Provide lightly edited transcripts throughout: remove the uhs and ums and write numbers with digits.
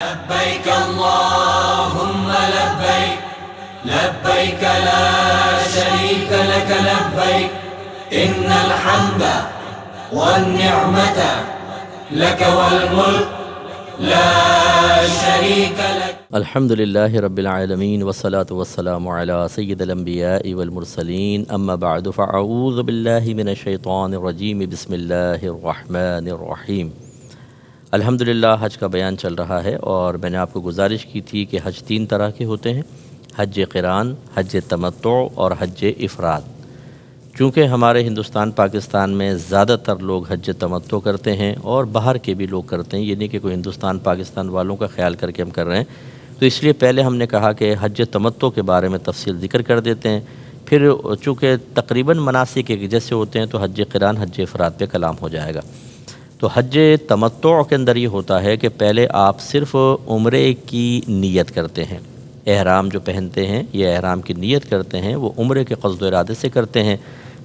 لبيك اللهم لبيك لبيك لا شريك لك لبيك إن الحمد والنعمة لك والملك لا شريك لك. الحمد لله رب العالمين والصلاة والسلام على سيد الأنبياء والمرسلين أما بعد فأعوذ بالله من الشيطان الرجيم بسم الله الرحمن الرحيم. الحمدللہ حج کا بیان چل رہا ہے اور میں نے آپ کو گزارش کی تھی کہ حج تین طرح کے ہوتے ہیں: حج قران، حج تمتع اور حج افراد. چونکہ ہمارے ہندوستان پاکستان میں زیادہ تر لوگ حج تمتع کرتے ہیں اور باہر کے بھی لوگ کرتے ہیں، یہ نہیں کہ کوئی ہندوستان پاکستان والوں کا خیال کر کے ہم کر رہے ہیں، تو اس لیے پہلے ہم نے کہا کہ حج تمتع کے بارے میں تفصیل ذکر کر دیتے ہیں. پھر چونکہ تقریباً مناسک ایک جیسے ہوتے ہیں تو حج قران حج افراد پہ کلام ہو جائے گا. تو حج تمتع کے اندر یہ ہوتا ہے کہ پہلے آپ صرف عمرے کی نیت کرتے ہیں. احرام جو پہنتے ہیں یہ احرام کی نیت کرتے ہیں، وہ عمرے کے قصد و ارادے سے کرتے ہیں.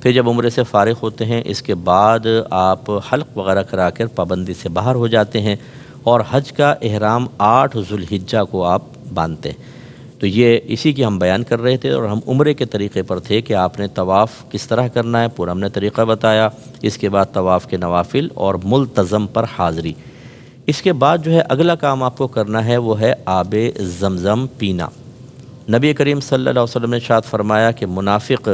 پھر جب عمرے سے فارغ ہوتے ہیں اس کے بعد آپ حلق وغیرہ کرا کر پابندی سے باہر ہو جاتے ہیں اور حج کا احرام 8 ذو الحجہ کو آپ باندھتے ہیں. تو یہ اسی کی ہم بیان کر رہے تھے اور ہم عمرے کے طریقے پر تھے کہ آپ نے طواف کس طرح کرنا ہے، پورا ہم نے طریقہ بتایا. اس کے بعد طواف کے نوافل اور ملتزم پر حاضری. اس کے بعد جو ہے اگلا کام آپ کو کرنا ہے وہ ہے آب زمزم پینا. نبی کریم صلی اللہ علیہ وسلم نے ارشاد فرمایا کہ منافق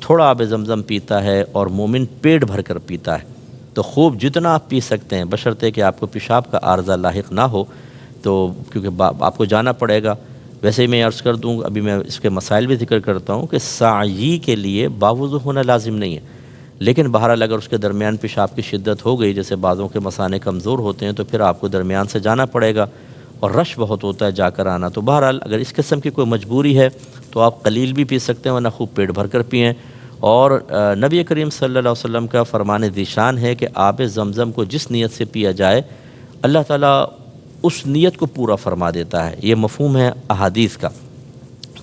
تھوڑا آب زمزم پیتا ہے اور مومن پیٹ بھر کر پیتا ہے. تو خوب جتنا آپ پی سکتے ہیں بشرطے کہ آپ کو پیشاب کا عارضہ لاحق نہ ہو، تو کیونکہ آپ کو جانا پڑے گا. ویسے ہی میں عرض کر دوں، ابھی میں اس کے مسائل بھی ذکر کرتا ہوں کہ سعی کے لیے باوضو ہونا لازم نہیں ہے، لیکن بہرحال اگر اس کے درمیان پیشاب کی شدت ہو گئی، جیسے بعضوں کے مثانے کمزور ہوتے ہیں، تو پھر آپ کو درمیان سے جانا پڑے گا اور رش بہت ہوتا ہے جا کر آنا. تو بہرحال اگر اس قسم کی کوئی مجبوری ہے تو آپ قلیل بھی پی سکتے ہیں ورنہ خوب پیٹ بھر کر پئیں. اور نبی کریم صلی اللہ علیہ وسلم کا فرمان ذیشان ہے کہ آب زمزم کو جس نیت سے پیا جائے اللہ تعالیٰ اس نیت کو پورا فرما دیتا ہے. یہ مفہوم ہے احادیث کا.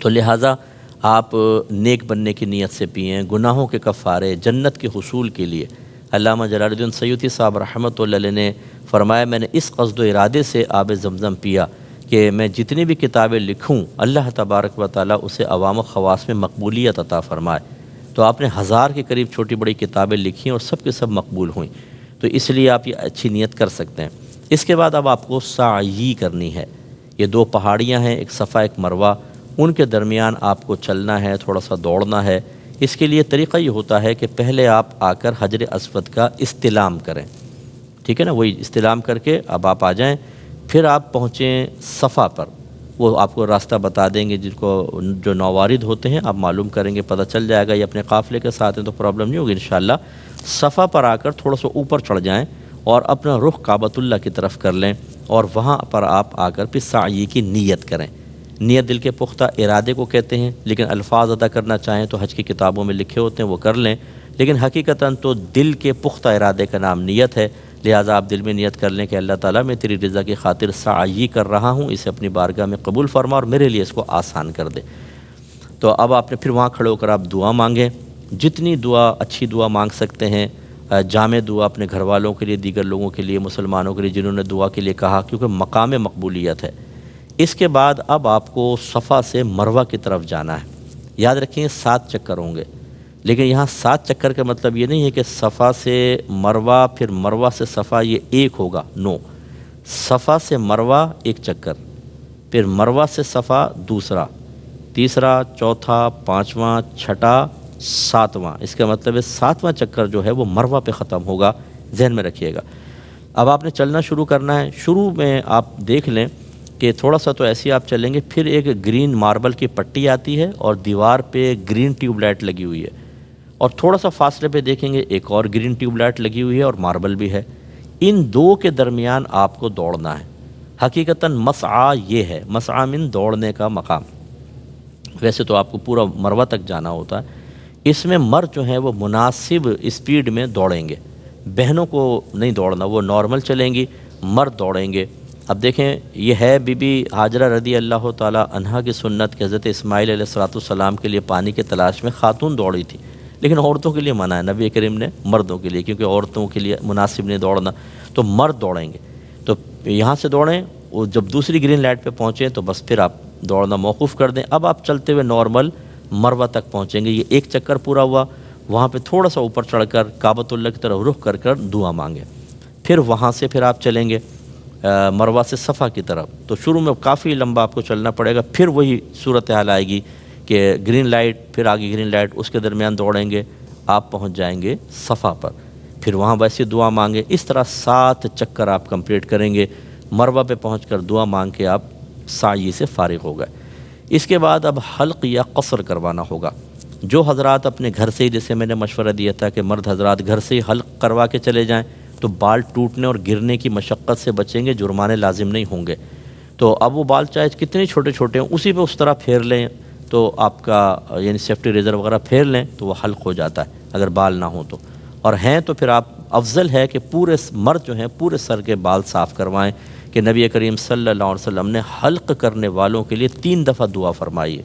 تو لہٰذا آپ نیک بننے کی نیت سے پئیں، گناہوں کے کفارے، جنت کے حصول کے لیے. علامہ جلال الدین سیوطی صاحب رحمۃ اللہ علیہ نے فرمایا میں نے اس قصد و ارادے سے آب زمزم پیا کہ میں جتنی بھی کتابیں لکھوں اللہ تبارک و تعالیٰ اسے عوام و خواص میں مقبولیت عطا فرمائے. تو آپ نے 1000 کے قریب چھوٹی بڑی کتابیں لکھی اور سب کے سب مقبول ہوئیں. تو اس لیے آپ یہ اچھی نیت کر سکتے ہیں. اس کے بعد اب آپ کو سعی کرنی ہے. یہ 2 پہاڑیاں ہیں، ایک صفا ایک مروہ، ان کے درمیان آپ کو چلنا ہے، تھوڑا سا دوڑنا ہے. اس کے لیے طریقہ یہ ہوتا ہے کہ پہلے آپ آ کر حجر اسود کا استلام کریں، ٹھیک ہے نا، وہی استلام کر کے اب آپ آ جائیں. پھر آپ پہنچیں صفا پر، وہ آپ کو راستہ بتا دیں گے. جن کو جو نوارد ہوتے ہیں آپ معلوم کریں گے، پتہ چل جائے گا. یہ اپنے قافلے کے ساتھ ہیں تو پرابلم نہیں ہوگی انشاءاللہ. صفا پر آ کر تھوڑا سا اوپر چڑھ جائیں اور اپنا رخ کعبۃ اللہ کی طرف کر لیں اور وہاں پر آپ آ کر پھر سعی کی نیت کریں. نیت دل کے پختہ ارادے کو کہتے ہیں، لیکن الفاظ ادا کرنا چاہیں تو حج کی کتابوں میں لکھے ہوتے ہیں وہ کر لیں، لیکن حقیقتاً تو دل کے پختہ ارادے کا نام نیت ہے. لہٰذا آپ دل میں نیت کر لیں کہ اللہ تعالیٰ میں تیری رضا کی خاطر سعی کر رہا ہوں، اسے اپنی بارگاہ میں قبول فرما اور میرے لیے اس کو آسان کر دے. تو اب آپ نے پھر وہاں کھڑے ہو کر آپ دعا مانگیں، جتنی دعا اچھی دعا مانگ سکتے ہیں. جامع دعا اپنے گھر والوں کے لیے، دیگر لوگوں کے لیے، مسلمانوں کے لیے جنہوں نے دعا کے لیے کہا، کیونکہ مقام مقبولیت ہے. اس کے بعد اب آپ کو صفا سے مروہ کی طرف جانا ہے. یاد رکھیں 7 چکر ہوں گے، لیکن یہاں 7 چکر کا مطلب یہ نہیں ہے کہ صفا سے مروہ پھر مروہ سے صفا یہ ایک ہوگا. نو، صفا سے مروہ ایک چکر، پھر مروہ سے صفا دوسرا، تیسرا، چوتھا، پانچواں، چھٹا، 7واں. اس کا مطلب ہے 7واں چکر جو ہے وہ مروہ پہ ختم ہوگا، ذہن میں رکھیے گا. اب آپ نے چلنا شروع کرنا ہے. شروع میں آپ دیکھ لیں کہ تھوڑا سا تو ایسے آپ چلیں گے، پھر ایک گرین ماربل کی پٹی آتی ہے اور دیوار پہ گرین ٹیوب لائٹ لگی ہوئی ہے، اور تھوڑا سا فاصلے پہ دیکھیں گے ایک اور گرین ٹیوب لائٹ لگی ہوئی ہے اور ماربل بھی ہے. ان 2 کے درمیان آپ کو دوڑنا ہے. حقیقتاً مسعی یہ ہے، مسعی من دوڑنے کا مقام. ویسے تو آپ کو پورا مروہ تک جانا ہوتا ہے، اس میں مرد جو ہیں وہ مناسب اسپیڈ میں دوڑیں گے. بہنوں کو نہیں دوڑنا، وہ نارمل چلیں گی، مرد دوڑیں گے. اب دیکھیں یہ ہے بی بی ہاجرہ رضی اللہ تعالیٰ عنہا کی سنت کہ حضرت اسماعیل علیہ السلام کے لیے پانی کی تلاش میں خاتون دوڑی تھی، لیکن عورتوں کے لیے منع ہے نبی کریم نے مردوں کے لیے، کیونکہ عورتوں کے لیے مناسب نہیں دوڑنا. تو مرد دوڑیں گے. تو یہاں سے دوڑیں وہ جب دوسری گرین لائٹ پہ پہنچیں تو بس پھر آپ دوڑنا موقوف کر دیں. اب آپ چلتے ہوئے نارمل مروہ تک پہنچیں گے. یہ ایک چکر پورا ہوا, وہاں پہ تھوڑا سا اوپر چڑھ کر کعبۃ اللہ کی طرف رخ کر دعا مانگیں. پھر وہاں سے پھر آپ چلیں گے مروہ سے صفا کی طرف. تو شروع میں کافی لمبا آپ کو چلنا پڑے گا. پھر وہی صورتحال آئے گی کہ گرین لائٹ, پھر آگے گرین لائٹ, اس کے درمیان دوڑیں گے, آپ پہنچ جائیں گے صفا پر. پھر وہاں ویسے دعا مانگیں. اس طرح 7 چکر آپ کمپلیٹ کریں گے. مروہ پہ پہنچ کر دعا مانگ کے آپ سعی سے فارغ ہو گئے. اس کے بعد اب حلق یا قصر کروانا ہوگا. جو حضرات اپنے گھر سے ہی, جیسے میں نے مشورہ دیا تھا کہ مرد حضرات گھر سے ہی حلق کروا کے چلے جائیں تو بال ٹوٹنے اور گرنے کی مشقت سے بچیں گے, جرمانے لازم نہیں ہوں گے. تو اب وہ بال چاہے کتنے چھوٹے چھوٹے ہوں, اسی پہ اس طرح پھیر لیں تو آپ کا یعنی سیفٹی ریزر وغیرہ پھیر لیں تو وہ حلق ہو جاتا ہے اگر بال نہ ہوں تو. اور ہیں تو پھر آپ افضل ہے کہ پورے مرد جو ہیں پورے سر کے بال صاف کروائیں, کہ نبی کریم صلی اللہ علیہ وسلم نے حلق کرنے والوں کے لیے 3 دفعہ دعا فرمائی ہے,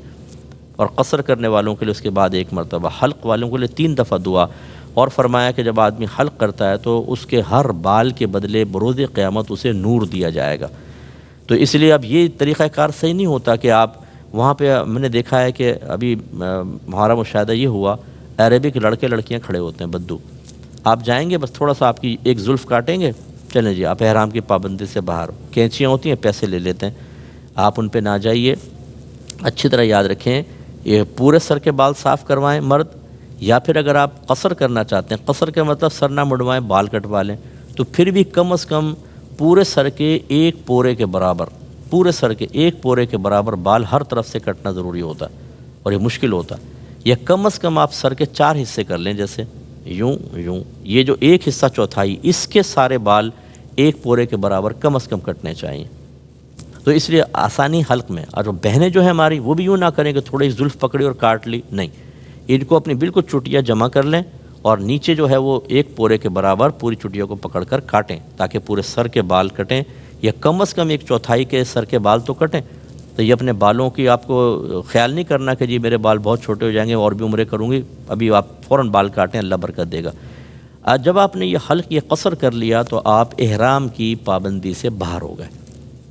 اور قصر کرنے والوں کے لیے اس کے بعد 1 مرتبہ, حلق والوں کے لیے 3 دفعہ دعا. اور فرمایا کہ جب آدمی حلق کرتا ہے تو اس کے ہر بال کے بدلے بروز قیامت اسے نور دیا جائے گا. تو اس لیے اب یہ طریقہ کار صحیح نہیں ہوتا کہ آپ وہاں پہ, میں نے دیکھا ہے کہ ابھی ہمارا مشاہدہ یہ ہوا, عربک لڑکے لڑکیاں کھڑے ہوتے ہیں بدو. آپ جائیں گے بس تھوڑا سا آپ کی ایک زلف کاٹیں گے, چلیں جی آپ احرام کی پابندی سے باہر. کینچیاں ہوتی ہیں, پیسے لے لیتے ہیں, آپ ان پہ نہ جائیے. اچھی طرح یاد رکھیں, یہ پورے سر کے بال صاف کروائیں مرد, یا پھر اگر آپ قصر کرنا چاہتے ہیں, قصر کا مطلب سر نہ مڑوائیں, بال کٹوا لیں, تو پھر بھی کم از کم پورے سر کے 1 پورے کے برابر, پورے سر کے 1 پورے کے برابر بال ہر طرف سے کٹنا ضروری ہوتا ہے, اور یہ مشکل ہوتا ہے. یا کم از کم آپ سر کے 4 حصے کر لیں, جیسے یوں یوں, یہ جو 1 حصہ چوتھائی, اس کے سارے بال 1 پورے کے برابر کم از کم کٹنے چاہیے. تو اس لیے آسانی حلق میں. اور بہنیں جو ہیں ہماری, وہ بھی یوں نہ کریں کہ تھوڑی زلف پکڑی اور کاٹ لی, نہیں, ان کو اپنی بالکل چٹیاں جمع کر لیں, اور نیچے جو ہے وہ 1 پورے کے برابر پوری چٹیوں کو پکڑ کر کاٹیں, تاکہ پورے سر کے بال کٹیں, یا کم از کم 1/4 کے سر کے بال تو کٹیں. تو یہ اپنے بالوں کی آپ کو خیال نہیں کرنا کہ جی میرے بال بہت چھوٹے ہو جائیں گے اور بھی عمریں کروں گی, ابھی آپ فوراً بال کاٹیں, اللہ برکت دے گا. جب آپ نے یہ حلق, یہ قصر کر لیا تو آپ احرام کی پابندی سے باہر ہو گئے.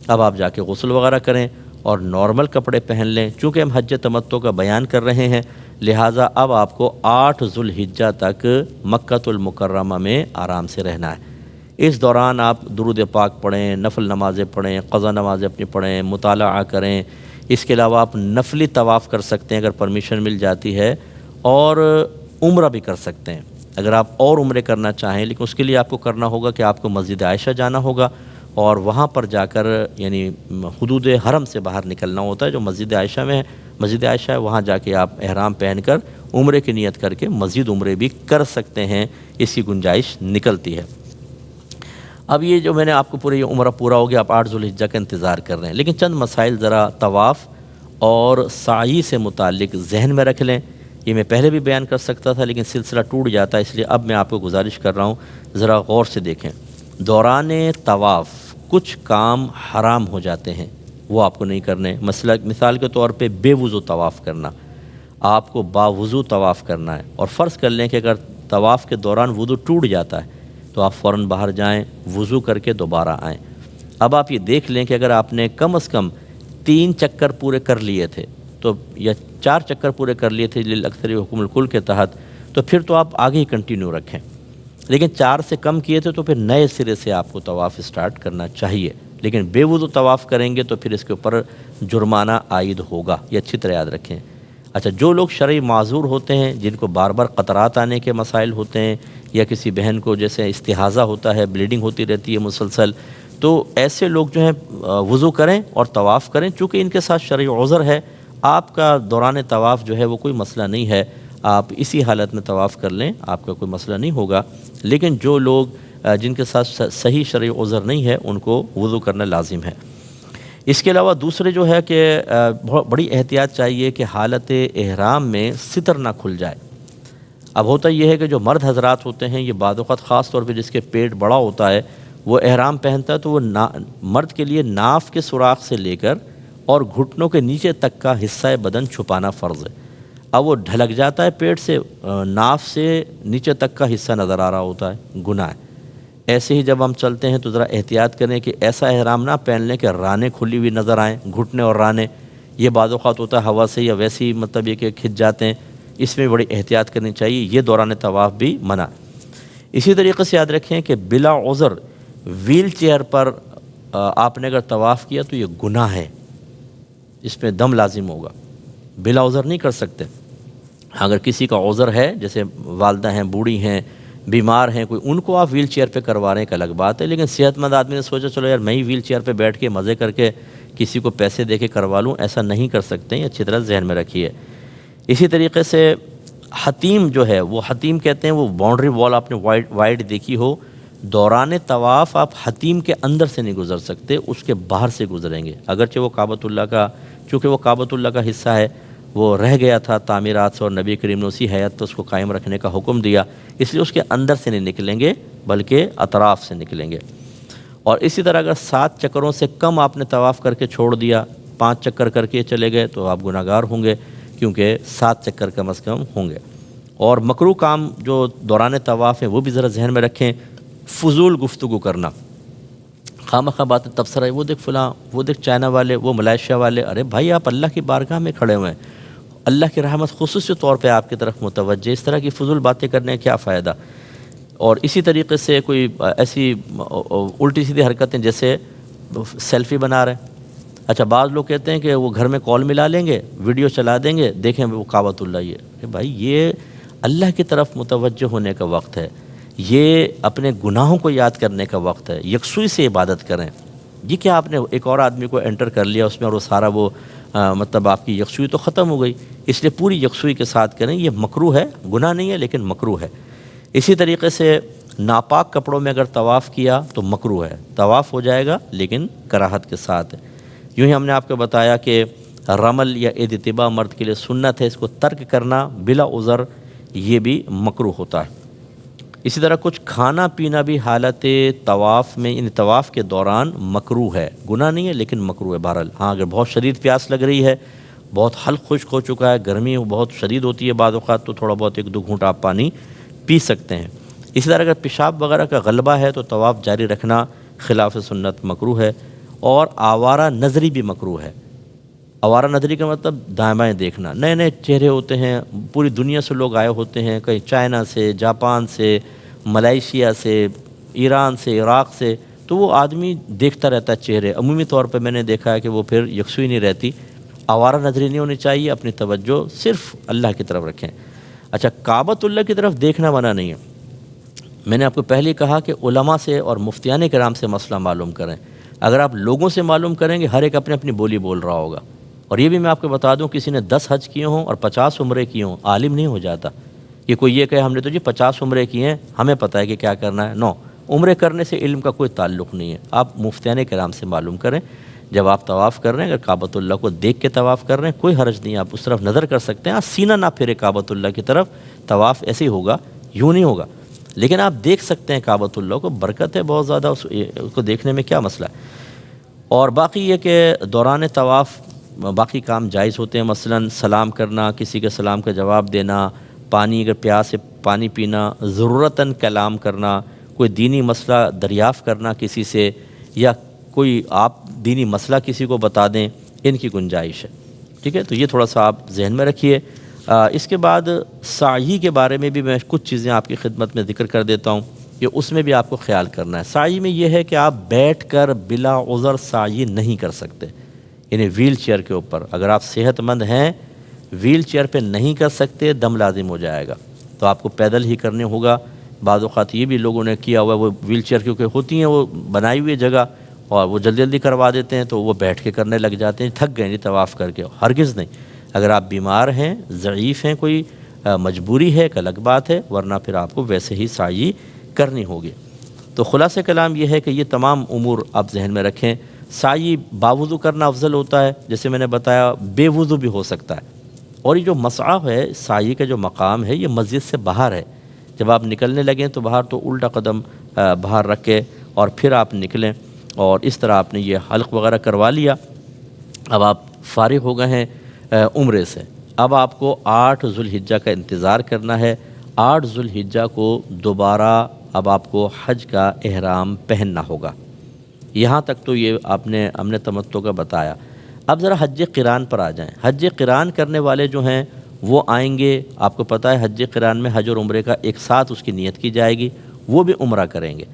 اب آپ جا کے غسل وغیرہ کریں اور نارمل کپڑے پہن لیں. چونکہ ہم حج تمتع کا بیان کر رہے ہیں, لہٰذا اب آپ کو 8 ذوالحجہ تک مکۃ المکرمہ میں آرام سے رہنا ہے. اس دوران آپ درود پاک پڑھیں, نفل نمازیں پڑھیں, قضا نمازیں اپنی پڑھیں, مطالعہ کریں. اس کے علاوہ آپ نفلی طواف کر سکتے ہیں اگر پرمیشن مل جاتی ہے, اور عمرہ بھی کر سکتے ہیں اگر آپ اور عمرے کرنا چاہیں. لیکن اس کے لیے آپ کو کرنا ہوگا کہ آپ کو مسجد عائشہ جانا ہوگا, اور وہاں پر جا کر یعنی حدود حرم سے باہر نکلنا ہوتا ہے جو مسجد عائشہ میں ہے. مسجد عائشہ ہے, وہاں جا کے آپ احرام پہن کر عمرے کی نیت کر کے مزید عمرے بھی کر سکتے ہیں, اس کی گنجائش نکلتی ہے. اب یہ جو میں نے آپ کو پورے یہ عمرہ پورا ہو گیا, آپ 8 ذوالحجہ کا انتظار کر رہے ہیں, لیکن چند مسائل ذرا طواف اور سعی سے متعلق ذہن میں رکھ لیں. یہ میں پہلے بھی بیان کر سکتا تھا لیکن سلسلہ ٹوٹ جاتا ہے, اس لیے اب میں آپ کو گزارش کر رہا ہوں ذرا غور سے دیکھیں. دوران طواف کچھ کام حرام ہو جاتے ہیں, وہ آپ کو نہیں کرنے. مثال کے طور پہ بے وضو طواف کرنا, آپ کو باوضو طواف کرنا ہے. اور فرض کر لیں کہ اگر طواف کے دوران وضو ٹوٹ جاتا ہے تو آپ فوراً باہر جائیں, وضو کر کے دوبارہ آئیں. اب آپ یہ دیکھ لیں کہ اگر آپ نے کم از کم 3 چکر پورے کر لیے تھے تو, یا 4 چکر پورے کر لیے تھے للاکثر حکم الکل کے تحت, تو پھر تو آپ آگے ہی کنٹینیو رکھیں. لیکن 4 سے کم کیے تھے تو پھر نئے سرے سے آپ کو طواف اسٹارٹ کرنا چاہیے. لیکن بے وضو طواف کریں گے تو پھر اس کے اوپر جرمانہ عائد ہوگا, یہ اچھی طرح یاد رکھیں. اچھا, جو لوگ شرعی معذور ہوتے ہیں, جن کو بار بار قطرات آنے کے مسائل ہوتے ہیں, یا کسی بہن کو جیسے استحاضہ ہوتا ہے, بلیڈنگ ہوتی رہتی ہے مسلسل, تو ایسے لوگ جو ہیں وضو کریں اور طواف کریں. چونکہ ان کے ساتھ شرعی عذر ہے, آپ کا دوران طواف جو ہے وہ کوئی مسئلہ نہیں ہے, آپ اسی حالت میں طواف کر لیں, آپ کا کوئی مسئلہ نہیں ہوگا. لیکن جو لوگ جن کے ساتھ صحیح شرعی عذر نہیں ہے ان کو وضو کرنا لازم ہے. اس کے علاوہ دوسرے جو ہے کہ بڑی احتیاط چاہیے کہ حالت احرام میں ستر نہ کھل جائے. اب ہوتا یہ ہے کہ جو مرد حضرات ہوتے ہیں, یہ بعض اوقات خاص طور پہ جس کے پیٹ بڑا ہوتا ہے, وہ احرام پہنتا ہے تو وہ مرد کے لیے ناف کے سوراخ سے لے کر اور گھٹنوں کے نیچے تک کا حصہ بدن چھپانا فرض ہے. اب وہ ڈھلک جاتا ہے پیٹ سے, ناف سے نیچے تک کا حصہ نظر آ رہا ہوتا ہے, گناہ ہے. ایسے ہی جب ہم چلتے ہیں تو ذرا احتیاط کریں کہ ایسا احرام نہ پہن لیں کہ رانیں کھلی ہوئی نظر آئیں، گھٹنے اور رانیں، یہ بعض اوقات ہوتا ہے ہوا سے یا ویسے ہی مطلب یہ کہ کھنچ جاتے ہیں، اس میں بڑی احتیاط کرنی چاہیے، یہ دوران طواف بھی منع۔ اسی طریقے سے یاد رکھیں کہ بلا عذر ویل چیئر پر آپ نے اگر طواف کیا تو یہ گناہ ہے، اس میں دم لازم ہوگا، بلا عذر نہیں کر سکتے۔ اگر کسی کا عذر ہے، جیسے والدہ ہیں، بوڑھی ہیں، بیمار ہیں کوئی، ان کو آپ ویل چیئر پہ کروا رہے ہیں ایک الگ بات ہے، لیکن صحت مند آدمی نے سوچا چلو یار میں ہی ویل چیئر پہ بیٹھ کے مزے کر کے کسی کو پیسے دے کے کروا لوں، ایسا نہیں کر سکتے ہیں، اچھی طرح ذہن میں رکھیے۔ اسی طریقے سے حتیم جو ہے، وہ حتیم کہتے ہیں وہ باؤنڈری وال آپ نے وائڈ دیکھی ہو، دوران طواف آپ حتیم کے اندر سے نہیں گزر سکتے، اس کے باہر سے گزریں گے، اگرچہ وہ کعبۃ اللہ کا، چونکہ وہ کعبۃ اللہ کا حصہ ہے، وہ رہ گیا تھا تعمیرات سے اور نبی کریم نے اسی حیات پر اس کو قائم رکھنے کا حکم دیا، اس لیے اس کے اندر سے نہیں نکلیں گے بلکہ اطراف سے نکلیں گے۔ اور اسی طرح اگر 7 چکروں سے کم آپ نے طواف کر کے چھوڑ دیا، 5 چکر کر کے چلے گئے تو آپ گناہ گار ہوں گے، کیونکہ 7 چکر کم از کم ہوں گے۔ اور مکروہ کام جو دوران طواف ہیں وہ بھی ذرا ذہن میں رکھیں، فضول گفتگو کرنا، خواہ باتیں تبصرہ، وہ دیکھ فلاں، وہ دیکھ چائنا والے، وہ ملائیشیا والے، ارے بھائی آپ اللہ کی بارگاہ میں کھڑے ہوئے ہیں، اللہ کی رحمت خصوصی طور پہ آپ کی طرف متوجہ، اس طرح کی فضول باتیں کرنے کا کیا فائدہ۔ اور اسی طریقے سے کوئی ایسی الٹی سیدھی حرکتیں جیسے سیلفی بنا رہے ہیں، اچھا بعض لوگ کہتے ہیں کہ وہ گھر میں کال ملا لیں گے، ویڈیو چلا دیں گے، دیکھیں وہ کعبۃ اللہ یہ، ارے بھائی یہ اللہ کی طرف متوجہ ہونے کا وقت ہے، یہ اپنے گناہوں کو یاد کرنے کا وقت ہے، یکسوئی سے عبادت کریں۔ یہ کیا آپ نے ایک اور آدمی کو انٹر کر لیا اس میں اور وہ سارا وہ مطلب آپ کی یکسوئی تو ختم ہو گئی، اس لیے پوری یکسوئی کے ساتھ کریں، یہ مکروہ ہے، گناہ نہیں ہے لیکن مکروہ ہے۔ اسی طریقے سے ناپاک کپڑوں میں اگر طواف کیا تو مکروہ ہے، طواف ہو جائے گا لیکن کراہت کے ساتھ ہے۔ یوں ہی ہم نے آپ کو بتایا کہ رمل یا اجتباء مرد کے لیے سنت ہے، اس کو ترک کرنا بلا عذر یہ بھی مکروہ ہوتا ہے۔ اسی طرح کچھ کھانا پینا بھی حالت طواف میں، یعنی طواف کے دوران مکروہ ہے، گناہ نہیں ہے لیکن مکروہ ہے بہرحال۔ ہاں اگر بہت شدید پیاس لگ رہی ہے، بہت حلق خشک ہو چکا ہے، گرمی بہت شدید ہوتی ہے بعض اوقات، تو تھوڑا بہت 1-2 گھونٹ آپ پانی پی سکتے ہیں۔ اسی طرح اگر پیشاب وغیرہ کا غلبہ ہے تو طواف جاری رکھنا خلاف سنت مکروہ ہے۔ اور آوارہ نظری بھی مکروہ ہے۔ آوارہ نظری کا مطلب دائیں بائیں دیکھنا، نئے نئے چہرے ہوتے ہیں، پوری دنیا سے لوگ آئے ہوتے ہیں، کہیں چائنا سے، جاپان سے، ملائیشیا سے، ایران سے، عراق سے، تو وہ آدمی دیکھتا رہتا ہے چہرے، عمومی طور پہ میں نے دیکھا ہے کہ وہ پھر یکسوئی نہیں رہتی، آوارہ نظری نہیں ہونی چاہیے، اپنی توجہ صرف اللہ کی طرف رکھیں۔ اچھا کعبۃ اللہ کی طرف دیکھنا منع نہیں ہے، میں نے آپ کو پہلے کہا کہ علماء سے اور مفتیان کرام سے مسئلہ معلوم کریں، اگر آپ لوگوں سے معلوم کریں گے ہر ایک اپنی اپنی بولی بول رہا ہوگا، اور یہ بھی میں آپ کو بتا دوں کسی نے 10 حج کیے ہوں اور 50 عمرے کیے ہوں عالم نہیں ہو جاتا۔ یہ کوئی یہ کہے ہم نے تو جی 50 عمرے کیے ہیں ہمیں پتہ ہے کہ کیا کرنا ہے، نو، عمرے کرنے سے علم کا کوئی تعلق نہیں ہے، آپ مفتیان کرام سے معلوم کریں۔ جب آپ طواف کر رہے ہیں اگر کعبۃ اللہ کو دیکھ کے طواف کر رہے ہیں کوئی حرج نہیں، آپ اس طرف نظر کر سکتے ہیں، سینہ نہ پھیرے کعبۃ اللہ کی طرف، طواف ایسے ہی ہوگا، یوں نہیں ہوگا، لیکن آپ دیکھ سکتے ہیں کعبۃ اللہ کو، برکت ہے بہت زیادہ اس کو دیکھنے میں، کیا مسئلہ ہے۔ اور باقی یہ کہ دوران طواف باقی کام جائز ہوتے ہیں، مثلا سلام کرنا، کسی کے سلام کا جواب دینا، پانی اگر پیاس سے پانی پینا، ضرورتاً کلام کرنا، کوئی دینی مسئلہ دریافت کرنا کسی سے، یا کوئی آپ دینی مسئلہ کسی کو بتا دیں، ان کی گنجائش ہے، ٹھیک ہے، تو یہ تھوڑا سا آپ ذہن میں رکھیے۔ اس کے بعد سعی کے بارے میں بھی میں کچھ چیزیں آپ کی خدمت میں ذکر کر دیتا ہوں کہ اس میں بھی آپ کو خیال کرنا ہے۔ سعی میں یہ ہے کہ آپ بیٹھ کر بلا عذر سعی نہیں کر سکتے، یعنی ویل چیئر کے اوپر اگر آپ صحت مند ہیں ویل چیئر پہ نہیں کر سکتے، دم لازم ہو جائے گا، تو آپ کو پیدل ہی کرنے ہوگا۔ بعض اوقات یہ بھی لوگوں نے کیا ہوا ہے، وہ ویل چیئر کیونکہ ہوتی ہیں وہ بنائی ہوئی جگہ اور وہ جلدی جلدی کروا دیتے ہیں تو وہ بیٹھ کے کرنے لگ جاتے ہیں، تھک گئے نہیں طواف کر کے، ہرگز نہیں۔ اگر آپ بیمار ہیں، ضعیف ہیں، کوئی مجبوری ہے ایک الگ بات ہے، ورنہ پھر آپ کو ویسے ہی سعی کرنی ہوگی۔ تو خلاصہ کلام یہ ہے کہ یہ تمام امور آپ ذہن میں رکھیں۔ سعی باوضو کرنا افضل ہوتا ہے، جیسے میں نے بتایا بے وضو بھی ہو سکتا ہے، اور یہ جو مسعی ہے، سعی کا جو مقام ہے، یہ مسجد سے باہر ہے، جب آپ نکلنے لگیں تو باہر تو الٹا قدم باہر رکھ کے اور پھر آپ نکلیں، اور اس طرح آپ نے یہ حلق وغیرہ کروا لیا۔ اب آپ فارغ ہو گئے ہیں عمرے سے، اب آپ کو 8 ذوالحجہ کا انتظار کرنا ہے۔ 8 ذوالحجہ کو دوبارہ اب آپ کو حج کا احرام پہننا ہوگا۔ یہاں تک تو یہ ہم نے تمتع کا بتایا۔ اب ذرا حج قران پر آ جائیں۔ حج قران کرنے والے جو ہیں وہ آئیں گے، آپ کو پتہ ہے حج قران میں حج اور عمرے کا ایک ساتھ اس کی نیت کی جائے گی، وہ بھی عمرہ کریں گے،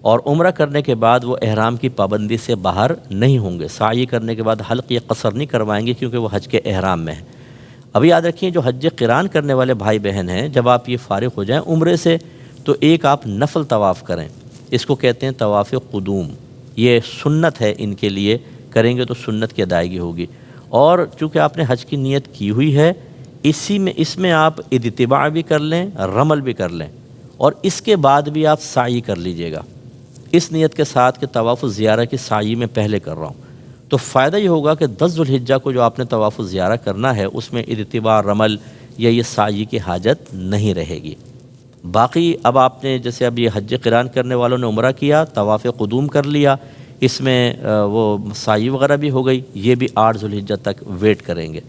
اور عمرہ کرنے کے بعد وہ احرام کی پابندی سے باہر نہیں ہوں گے۔ سعی کرنے کے بعد حلق یا قصر نہیں کروائیں گے کیونکہ وہ حج کے احرام میں ہیں۔ اب یاد رکھیں جو حج قران کرنے والے بھائی بہن ہیں، جب آپ یہ فارغ ہو جائیں عمرے سے تو ایک آپ نفل طواف کریں، اس کو کہتے ہیں طواف قدوم۔ یہ سنت ہے ان کے لیے، کریں گے تو سنت کی ادائیگی ہوگی، اور چونکہ آپ نے حج کی نیت کی ہوئی ہے اس میں آپ اتباع بھی کر لیں، رمل بھی کر لیں، اور اس کے بعد بھی آپ سعی کر لیجئے گا اس نیت کے ساتھ کہ طواف الزیارہ کی سعی میں پہلے کر رہا ہوں۔ تو فائدہ یہ ہوگا کہ 10 ذو الحجہ کو جو آپ نے طواف الزیارہ کرنا ہے اس میں اتباع، رمل یا یہ سعی کی حاجت نہیں رہے گی۔ باقی اب آپ نے جیسے اب یہ حج قران کرنے والوں نے عمرہ کیا، طواف قدوم کر لیا، اس میں وہ سعی وغیرہ بھی ہو گئی، یہ بھی 8 ذو الحجہ تک ویٹ کریں گے۔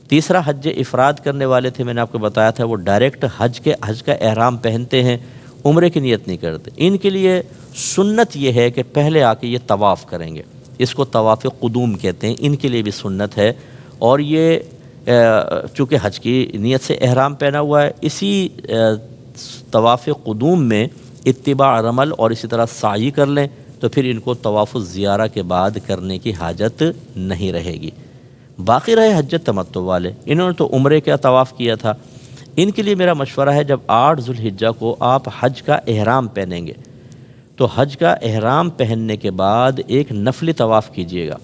تیسرا حج افراد کرنے والے تھے، میں نے آپ کو بتایا تھا، وہ ڈائریکٹ حج کا احرام پہنتے ہیں، عمرے کی نیت نہیں کرتے۔ ان کے لیے سنت یہ ہے کہ پہلے آ کے یہ طواف کریں گے، اس کو طواف قدوم کہتے ہیں، ان کے لیے بھی سنت ہے۔ اور یہ چونکہ حج کی نیت سے احرام پہنا ہوا ہے، اسی طواف قدوم میں اتباع، رمل اور اسی طرح سعی کر لیں تو پھر ان کو طواف الزیارہ کے بعد کرنے کی حاجت نہیں رہے گی۔ باقی رہے حج تمتع والے، انہوں نے تو عمرے کا طواف کیا تھا، ان کے لیے میرا مشورہ ہے جب 8 ذو الحجہ کو آپ حج کا احرام پہنیں گے تو حج کا احرام پہننے کے بعد ایک نفلی طواف کیجئے گا،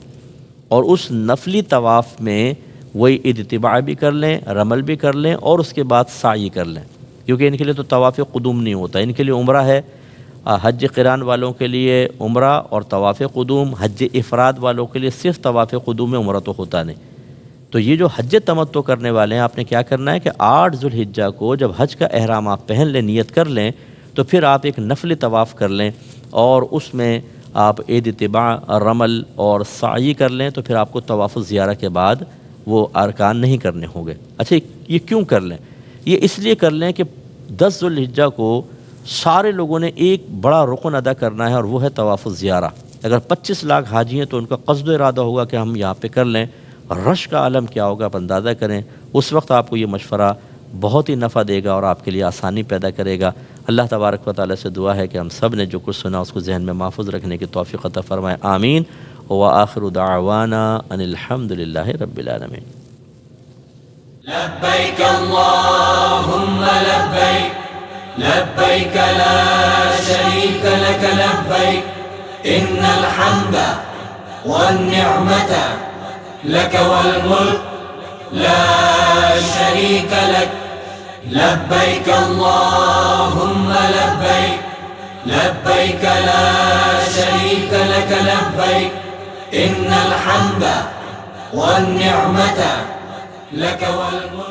اور اس نفلی طواف میں وہی اتباع بھی کر لیں، رمل بھی کر لیں، اور اس کے بعد سعی کر لیں، کیونکہ ان کے لیے تو طواف قدوم نہیں ہوتا، ان کے لیے عمرہ ہے۔ حج قران والوں کے لیے عمرہ اور طواف قدوم، حج افراد والوں کے لیے صرف طواف قدوم میں، عمرہ تو ہوتا نہیں۔ تو یہ جو حج تمتع کرنے والے ہیں، آپ نے کیا کرنا ہے کہ 8 ذو الحجہ کو جب حج کا احرام آپ پہن لیں، نیت کر لیں، تو پھر آپ ایک نفلی طواف کر لیں، اور اس میں آپ اتباع، رمل اور سعی کر لیں، تو پھر آپ کو طواف الزیارہ کے بعد وہ ارکان نہیں کرنے ہوں گے۔ اچھا یہ کیوں کر لیں؟ یہ اس لیے کر لیں کہ 10 ذو الحجہ کو سارے لوگوں نے ایک بڑا رکن ادا کرنا ہے، اور وہ ہے طواف الزیارہ۔ اگر 25 لاکھ حاجی ہیں تو ان کا قصد و ارادہ ہوگا کہ ہم یہاں پہ کر لیں، رش کا عالم کیا ہوگا آپ اندازہ کریں۔ اس وقت آپ کو یہ مشورہ بہت ہی نفع دے گا اور آپ کے لیے آسانی پیدا کرے گا۔ اللہ تبارک و تعالیٰ سے دعا ہے کہ ہم سب نے جو کچھ سنا اس کو ذہن میں محفوظ رکھنے کی توفیق عطا فرمائے، آمین۔ وآخر دعوانا ان الحمد للہ رب العالمین۔ لبيك اللهم لبيك لبيك لا شريك لك لبيك إن الحمد والنعمة لك والملك لا شريك لك لبيك اللهم لبيك لبيك لا شريك لك لبيك إن الحمد والنعمة لك والملك